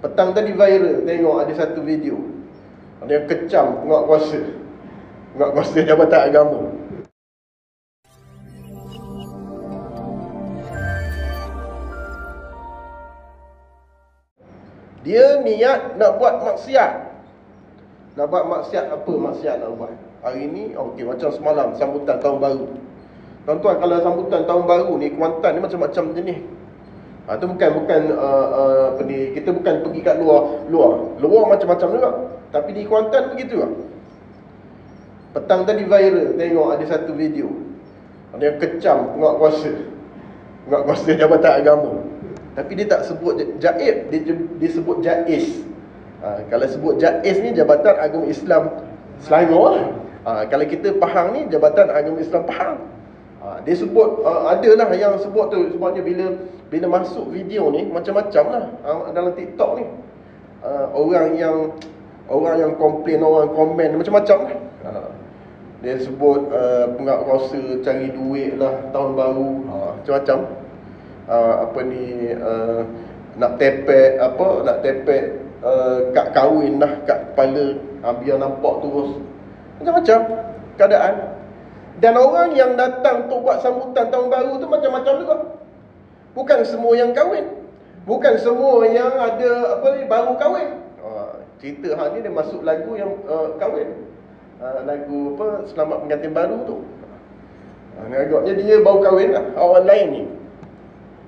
Petang tadi viral, tengok ada satu video. Ada yang kecam penguatkuasa Jabatan Agama. Dia niat nak buat maksiat. Nak buat maksiat apa maksiat nak buat? Hari ni, okey, macam semalam, sambutan tahun baru. Tuan-tuan, kalau sambutan tahun baru ni, Kuantan ni macam-macam jenis. Itu bukan apa ni, kita bukan pergi kat luar macam-macam juga. Tapi di Kuantan begitu lah. Petang tadi viral, tengok ada satu video. Ada yang kecam penguatkuasa Jabatan Agama. Tapi dia tak sebut Jaib, dia sebut Jais. Kalau sebut Jais ni Jabatan Agama Islam Selangor lah. Kalau kita Pahang ni Jabatan Agama Islam Pahang. Dia sebut, adalah yang sebut tu. Sebabnya bila masuk video ni macam-macam lah dalam TikTok ni. Orang yang komplain, orang komen macam-macam lah. Dia sebut penguatkuasa cari duit lah tahun baru, macam-macam. Nak tepek kad kahwin lah kat kepala, biar nampak terus. Macam-macam keadaan. Dan orang yang datang untuk buat sambutan tahun baru tu macam-macam juga. Bukan semua yang kahwin, bukan semua yang ada baru kahwin. Cerita hal ni dia masuk lagu yang kahwin. Lagu Selamat Pengantin Baru tu. Agaknya dia baru kahwin lah, orang lain ni.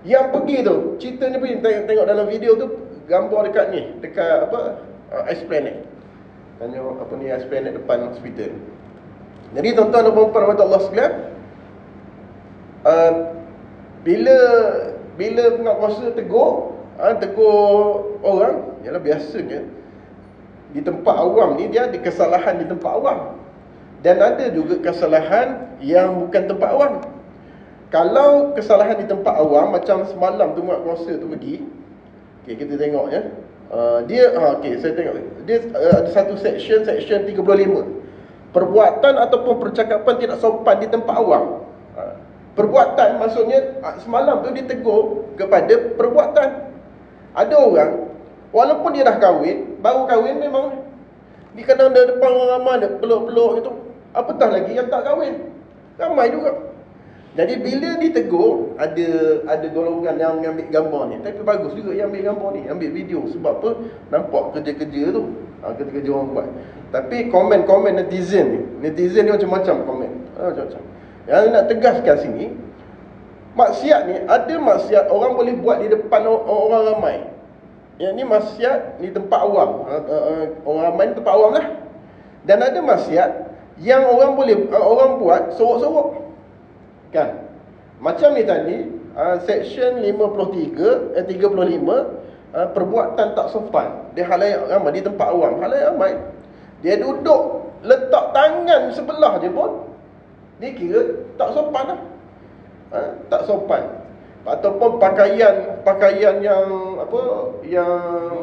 Yang pergi tu, ceritanya pergi tengok dalam video tu, gambar dekat ni, dekat Esplanade. Tanya Esplanade depan hospital. Jadi tuan-tuan dan puan-puan rahmatullah sekalian, bila penguatkuasa tegur orang, ialah biasanya di tempat awam ni dia ada kesalahan di tempat awam. Dan ada juga kesalahan yang bukan tempat awam. Kalau kesalahan di tempat awam, macam semalam tu penguatkuasa tu pergi, kita tengok ya. Saya tengok. Dia ada satu section 35. Perbuatan ataupun percakapan tidak sopan di tempat awam. Perbuatan maksudnya semalam tu dia tegur kepada perbuatan. Ada orang walaupun dia dah kahwin, baru kahwin memang di kadang depan orang ramai dia peluk-peluk gitu. Apatah lagi yang tak kahwin. Ramai juga. Jadi bila ditegur, ada golongan yang ambil gambar ni. Tapi bagus juga yang ambil gambar ni, ambil video. Sebab apa? Nampak kerja-kerja tu, kerja-kerja orang buat. Tapi komen-komen netizen ni macam-macam komen, macam-macam. Yang nak tegaskan sini, maksiat ni, ada maksiat orang boleh buat di depan orang ramai. Yang ni maksiat di tempat awam, orang ramai di tempat awam lah. Dan ada maksiat yang orang buat sorok-sorok. Kan? Macam ni tadi, section 35, perbuatan tak sopan di halayak ramai, di tempat awam, halayak ramai. Dia duduk letak tangan sebelah je pun dia kira tak sopan lah. Tak sopan. Ataupun pakaian yang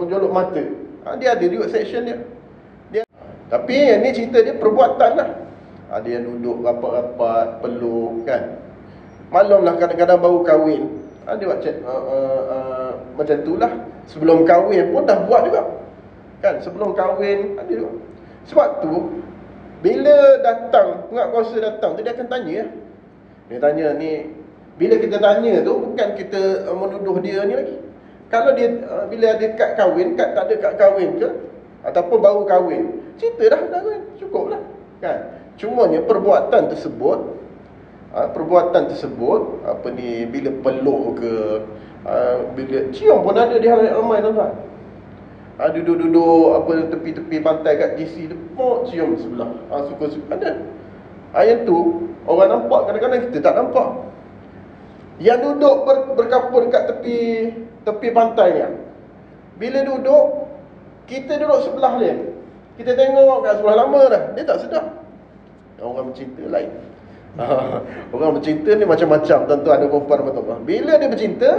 menjolok mata. Dia ada juga section dia. Tapi yang ni cerita dia perbuatan lah. Ada yang duduk rapat-rapat, peluk kan. Maklum lah kadang-kadang baru kahwin, dia buat macam tu lah. Sebelum kahwin pun dah buat juga kan. Sebelum kahwin ada juga. Sebab tu bila penguatkuasa datang tu, dia akan tanya. Dia tanya ni, bila kita tanya tu bukan kita menuduh dia ni lagi. Kalau dia bila ada kad kahwin, tak ada kad kahwin ke, ataupun baru kahwin, cerita dah kahwin, cukup lah kan. Cumanya perbuatan tersebut bila peluk ke, bila cium pun ada di halayak ramai tuan-tuan. Duduk-duduk tepi-tepi pantai kat GC tu, cium sebelah. Suka-suka ada. Yang tu orang nampak, kadang-kadang kita tak nampak. Yang duduk berkapur kat tepi pantai ni, bila duduk, kita duduk sebelah dia, kita tengok kat sebelah lama dah, dia tak sedar. Orang bercinta lain. Orang bercinta ni macam-macam, tuan-tuan dan puan-puan. Bila dia bercinta,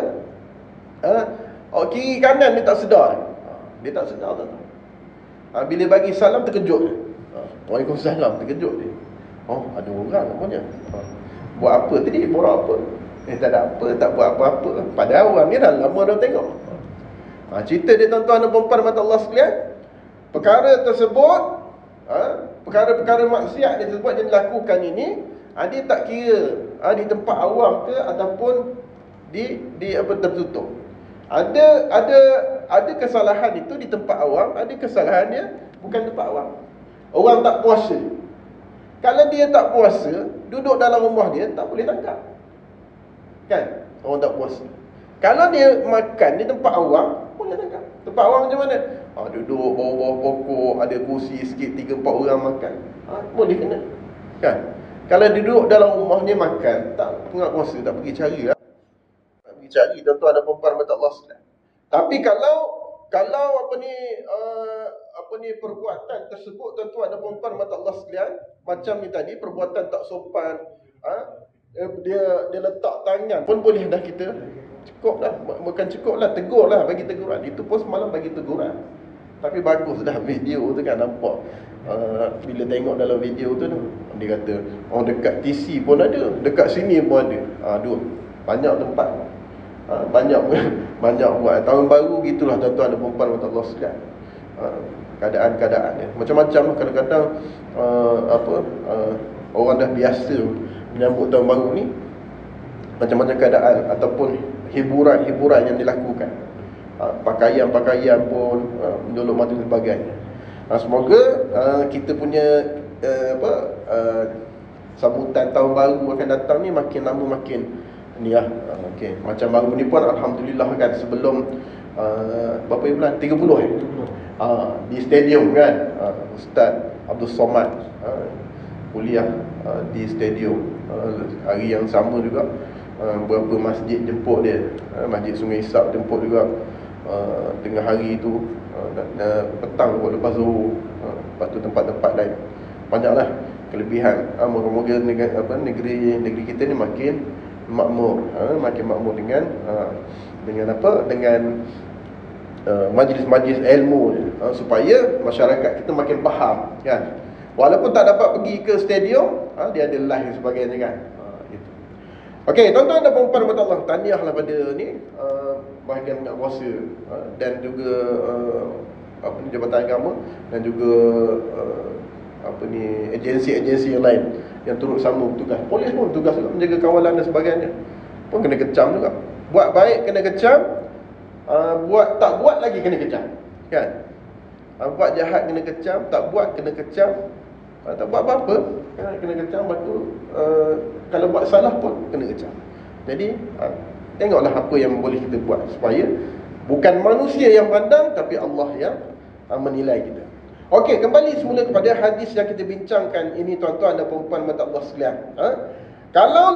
kiri kanan dia tak sedar. Dia tak sedar, tuan-tuan. Bila bagi salam terkejut dia. Waalaikumsalam, terkejut dia. Ada orang namanya. Buat apa tadi? Borak apa? Tak ada apa, tak buat apa-apa. Padahal orang ni dah lama dah tengok. Cerita dia tuan-tuan dan puan-puan mata Allah sekalian, perkara tersebut, perkara-perkara maksiat dia tersebut yang dilakukan ini, dia tak kira di tempat awam ke ataupun di apa tertutup. Ada kesalahan itu di tempat awam, ada kesalahan dia bukan tempat awam. Orang tak puasa, kalau dia tak puasa, duduk dalam rumah dia tak boleh tangkap, kan? Orang tak puasa. Kalau dia makan di tempat awam, boleh tangkap. Tempat awam macam mana? Duduk bawah-bawah pokok, ada kursi sikit, 3-4 orang makan, boleh kena, kan? Kalau duduk dalam rumah dia makan, tak tengah puasa, tak pergi cari lah. Tak pergi cari tuan-tuan dan puan-puan mata Allah sekalian. Tapi kalau perbuatan tersebut tuan-tuan dan puan-puan mata Allah sekalian, macam ni tadi, perbuatan tak sopan, dia letak tangan pun boleh dah, kita cukup dah. Bukan cukup lah, tegur lah, bagi teguran. Itu pun semalam bagi teguran. Tapi bagus dah video tu kan, nampak. Bila tengok dalam video tu, dia kata orang dekat TC pun ada, dekat sini pun ada. Dua, banyak tempat, banyak buat. Tahun baru gitulah tuan-tuan dan puan-puan Allah sekalian. Keadaan-keadaan dia macam-macam. Kadang-kadang orang dah biasa menyambut tahun baru ni, macam-macam keadaan ataupun hiburan-hiburan yang dilakukan. Pakaian-pakaian pun menjolok mata dan sebagainya. Semoga kita punya sambutan tahun baru akan datang ni makin lama makin ni lah. Okay. Macam baru ni pun alhamdulillah kan, sebelum berapa bulan? 30 di stadium kan, Ustaz Abdul Somad kuliah di stadium. Hari yang sama juga beberapa masjid jemput dia. Masjid Sungai Isap jemput juga tengah hari tu, petang kot lepas Zuhur. Lepas tu tempat-tempat lain banyaklah kelebihan. Moga-moga negeri kita ni makin makmur, dengan majlis-majlis ilmu ni, supaya masyarakat kita makin faham, kan. Walaupun tak dapat pergi ke stadium, dia ada live dan sebagainya, kan. Gitu. Okey, tuan-tuan dan puan-puan Allah, tahniahlah pada ni bahagian penguasa dan juga Jabatan Agama dan juga agensi-agensi yang lain yang turut sama bertugas. Polis pun tugas juga menjaga kawalan dan sebagainya, pun kena kecam juga. Buat baik kena kecam, buat tak buat lagi kena kecam, kan. Buat jahat kena kecam, tak buat kena kecam, tak buat apa-apa kena kecam. Lepas tu kalau buat salah pun kena kecam. Jadi tengoklah apa yang boleh kita buat supaya bukan manusia yang pandang, tapi Allah yang menilai kita. Okey, kembali semula kepada hadis yang kita bincangkan ini tuan-tuan dan puan-puan mata Allah sekalian. Kalau